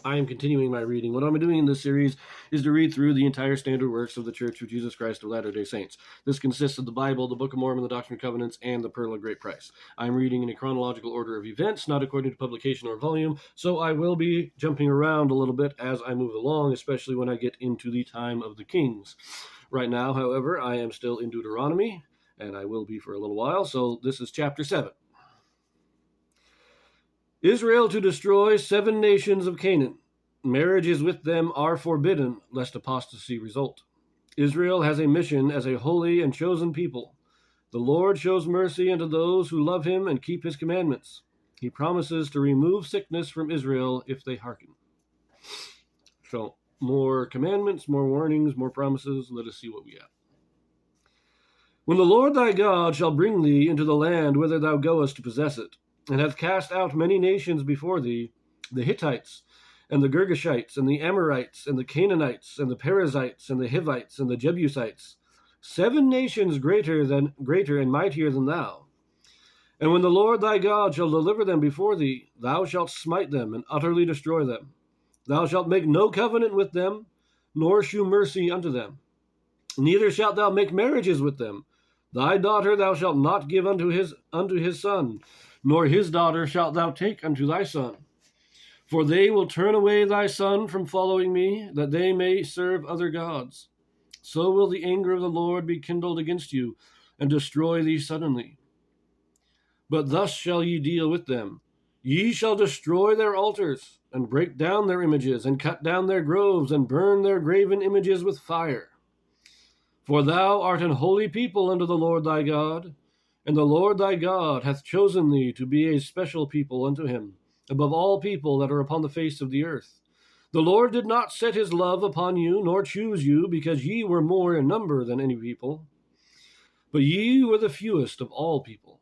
I am continuing my reading. What I'm doing in this series is to read through the entire standard works of the Church of Jesus Christ of Latter-day Saints. This consists of the Bible, the Book of Mormon, the Doctrine and Covenants, and the Pearl of Great Price. I'm reading in a chronological order of events, not according to publication or volume, so I will be jumping around a little bit as I move along, especially when I get into the time of the kings. Right now, however, I am still in Deuteronomy, and I will be for a little while, so this is chapter 7. Israel to destroy 7 nations of Canaan. Marriages with them are forbidden, lest apostasy result. Israel has a mission as a holy and chosen people. The Lord shows mercy unto those who love him and keep his commandments. He promises to remove sickness from Israel if they hearken. So, more commandments, more warnings, more promises. Let us see what we got. When the Lord thy God shall bring thee into the land whither thou goest to possess it, and hath cast out many nations before thee, the Hittites, and the Girgashites, and the Amorites, and the Canaanites, and the Perizzites, and the Hivites, and the Jebusites, 7 nations greater and mightier than thou. And when the Lord thy God shall deliver them before thee, thou shalt smite them, and utterly destroy them. Thou shalt make no covenant with them, nor shew mercy unto them. Neither shalt thou make marriages with them. Thy daughter thou shalt not give unto his son, nor his daughter shalt thou take unto thy son. For they will turn away thy son from following me, that they may serve other gods. So will the anger of the Lord be kindled against you, and destroy thee suddenly. But thus shall ye deal with them. Ye shall destroy their altars, and break down their images, and cut down their groves, and burn their graven images with fire. For thou art an holy people unto the Lord thy God, and the Lord thy God hath chosen thee to be a special people unto him, above all people that are upon the face of the earth. The Lord did not set his love upon you, nor choose you, because ye were more in number than any people, but ye were the fewest of all people.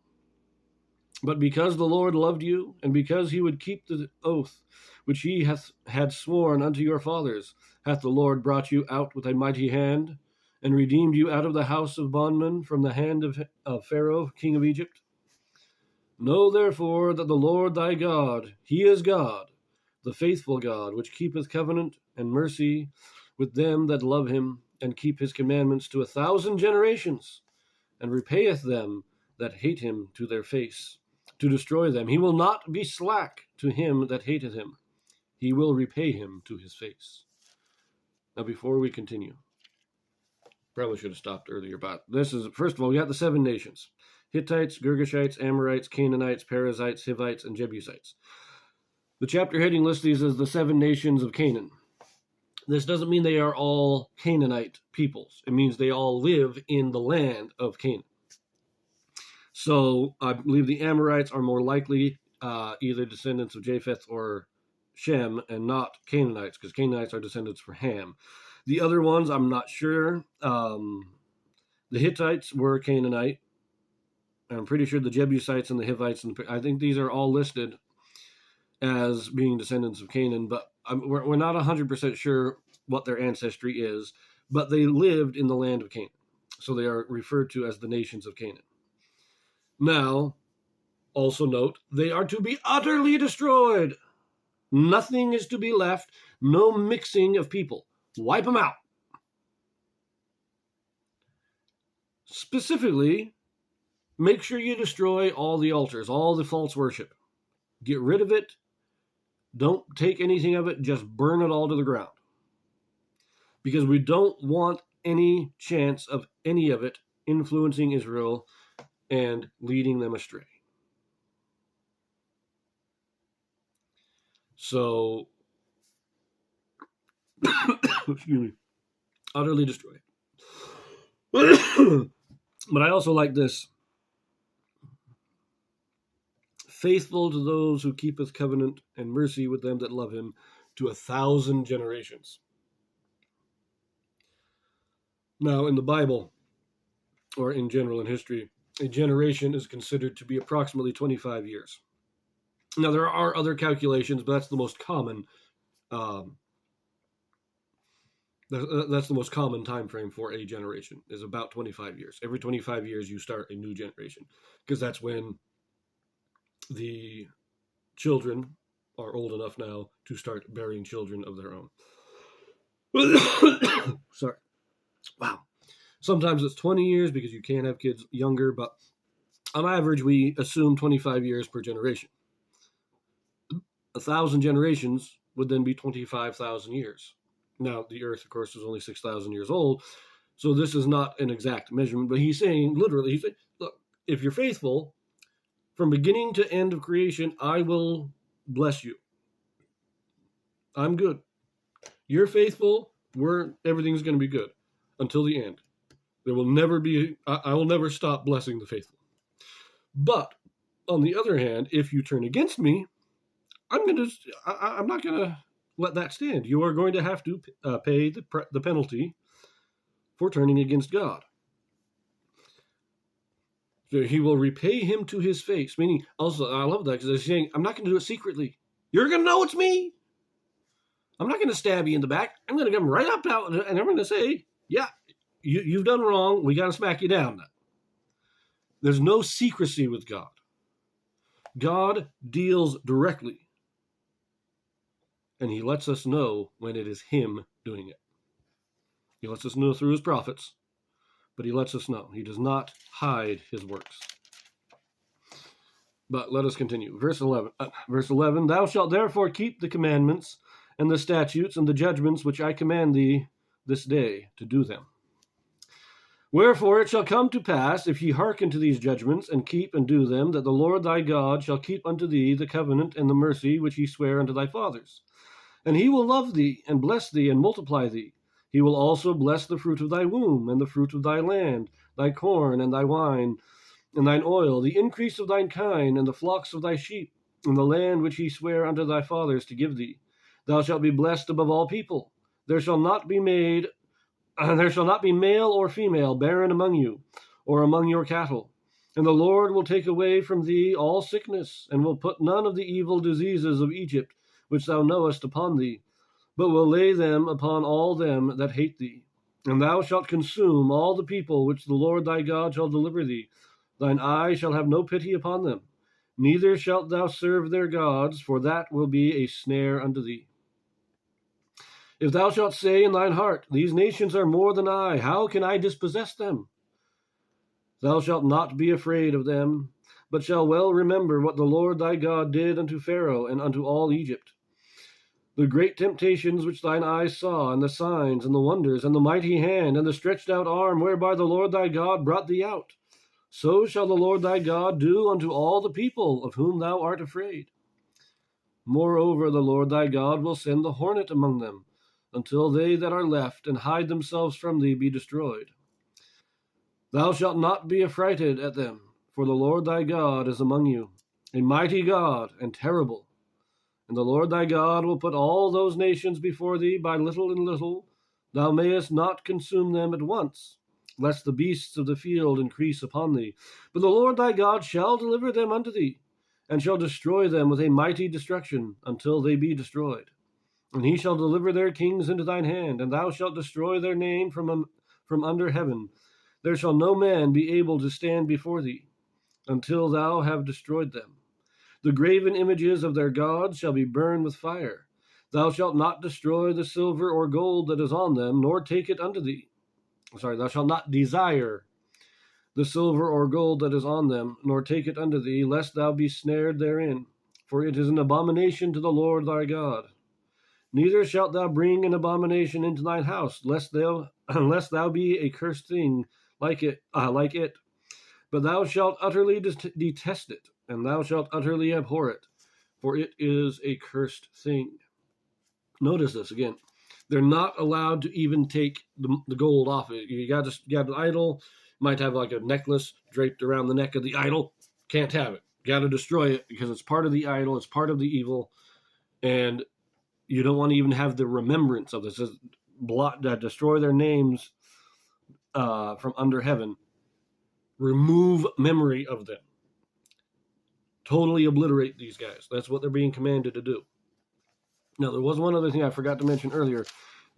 But because the Lord loved you, and because he would keep the oath which he had sworn unto your fathers, hath the Lord brought you out with a mighty hand, and redeemed you out of the house of bondmen from the hand of Pharaoh, king of Egypt. Know therefore that the Lord thy God, he is God, the faithful God, which keepeth covenant and mercy with them that love him, and keep his commandments to 1,000 generations, and repayeth them that hate him to their face, to destroy them. He will not be slack to him that hateth him. He will repay him to his face. Now, before we continue, probably should have stopped earlier, but this is, first of all, we got the 7 nations: Hittites, Girgashites, Amorites, Canaanites, Perizzites, Hivites, and Jebusites. The chapter heading lists these as the 7 nations of Canaan. This doesn't mean they are all Canaanite peoples. It means they all live in the land of Canaan. So I believe the Amorites are more likely either descendants of Japheth or Shem, and not Canaanites, because Canaanites are descendants for Ham. The other ones, I'm not sure. The Hittites were Canaanite. I'm pretty sure the Jebusites and the Hivites, and I think these are all listed as being descendants of Canaan, but we're not 100% sure what their ancestry is, but they lived in the land of Canaan. So they are referred to as the nations of Canaan. Now, also note, they are to be utterly destroyed. Nothing is to be left, no mixing of people. Wipe them out. Specifically, make sure you destroy all the altars, all the false worship. Get rid of it. Don't take anything of it. Just burn it all to the ground. Because we don't want any chance of any of it influencing Israel and leading them astray. So, excuse me, utterly destroyed. But I also like this. Faithful to those who keepeth covenant and mercy with them that love him to 1,000 generations. Now, in the Bible, or in general in history, a generation is considered to be approximately 25 years. Now, there are other calculations, but that's the most common. That's the most common time frame for a generation, is about 25 years. Every 25 years, you start a new generation, because that's when the children are old enough now to start bearing children of their own. Sorry. Wow. Sometimes it's 20 years because you can't have kids younger, but on average, we assume 25 years per generation. 1,000 generations would then be 25,000 years. Now, the earth, of course, is only 6,000 years old, so this is not an exact measurement, but he's saying, literally, look, if you're faithful, from beginning to end of creation, I will bless you. I'm good. You're faithful, everything's going to be good until the end. There will never be, I will never stop blessing the faithful. But, on the other hand, if you turn against me, I'm not going to let that stand. You are going to have to pay the penalty for turning against God. So he will repay him to his face. Meaning, also, I love that because they're saying, I'm not going to do it secretly. You're going to know it's me. I'm not going to stab you in the back. I'm going to come right up out and I'm going to say, yeah, you've done wrong. We got to smack you down now. There's no secrecy with God. God deals directly. And he lets us know when it is him doing it. He lets us know through his prophets, but he lets us know. He does not hide his works. But let us continue. Verse 11, thou shalt therefore keep the commandments and the statutes and the judgments which I command thee this day to do them. Wherefore it shall come to pass, if ye hearken to these judgments, and keep and do them, that the Lord thy God shall keep unto thee the covenant and the mercy which he sware unto thy fathers. And he will love thee, and bless thee, and multiply thee. He will also bless the fruit of thy womb, and the fruit of thy land, thy corn, and thy wine, and thine oil, the increase of thine kine, and the flocks of thy sheep, and the land which he sware unto thy fathers to give thee. Thou shalt be blessed above all people. There shall not be male or female barren among you, or among your cattle. And the Lord will take away from thee all sickness, and will put none of the evil diseases of Egypt, which thou knowest, upon thee, but will lay them upon all them that hate thee. And thou shalt consume all the people which the Lord thy God shall deliver thee. Thine eye shall have no pity upon them, neither shalt thou serve their gods, for that will be a snare unto thee. If thou shalt say in thine heart, these nations are more than I, how can I dispossess them? Thou shalt not be afraid of them, but shall well remember what the Lord thy God did unto Pharaoh and unto all Egypt. The great temptations which thine eyes saw, and the signs, and the wonders, and the mighty hand, and the stretched out arm, whereby the Lord thy God brought thee out. So shall the Lord thy God do unto all the people of whom thou art afraid. Moreover, the Lord thy God will send the hornet among them, until they that are left and hide themselves from thee be destroyed. Thou shalt not be affrighted at them, for the Lord thy God is among you, a mighty God and terrible. And the Lord thy God will put all those nations before thee by little and little. Thou mayest not consume them at once, lest the beasts of the field increase upon thee. But the Lord thy God shall deliver them unto thee, and shall destroy them with a mighty destruction, until they be destroyed. And he shall deliver their kings into thine hand, and thou shalt destroy their name from under heaven. There shall no man be able to stand before thee, until thou have destroyed them. The graven images of their gods shall be burned with fire. Thou shalt not destroy the silver or gold that is on them, nor take it unto thee. Thou shalt not desire the silver or gold that is on them, nor take it unto thee, lest thou be snared therein. For it is an abomination to the Lord thy God. Neither shalt thou bring an abomination into thine house, lest thou be a cursed thing like it. But thou shalt utterly detest it, and thou shalt utterly abhor it, for it is a cursed thing. Notice this again. They're not allowed to even take the gold off it. You got an idol, might have like a necklace draped around the neck of the idol. Can't have it. Got to destroy it because it's part of the idol. It's part of the evil, and you don't want to even have the remembrance of this. It says, destroy their names from under heaven. Remove memory of them. Totally obliterate these guys. That's what they're being commanded to do. Now, there was one other thing I forgot to mention earlier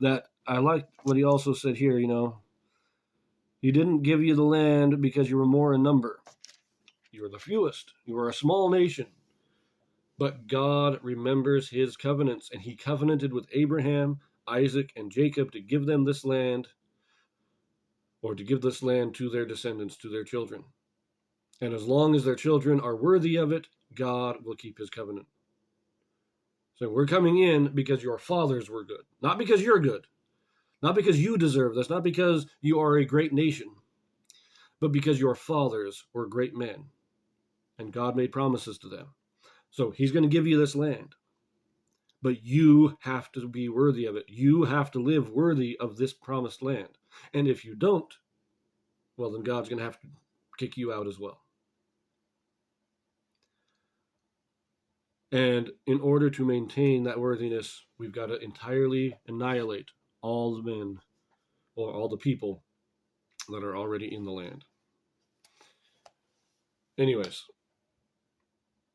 that I liked what he also said here, He didn't give you the land because you were more in number. You were the fewest. You were a small nation. But God remembers his covenants, and he covenanted with Abraham, Isaac, and Jacob to give them this land, or to give this land to their descendants, to their children. And as long as their children are worthy of it, God will keep his covenant. So we're coming in because your fathers were good, not because you're good, not because you deserve this, not because you are a great nation, but because your fathers were great men, and God made promises to them. So he's going to give you this land, but you have to be worthy of it. You have to live worthy of this promised land. And if you don't, well, then God's going to have to kick you out as well. And in order to maintain that worthiness, we've got to entirely annihilate all the men or all the people that are already in the land. Anyways,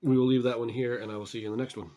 we will leave that one here, and I will see you in the next one.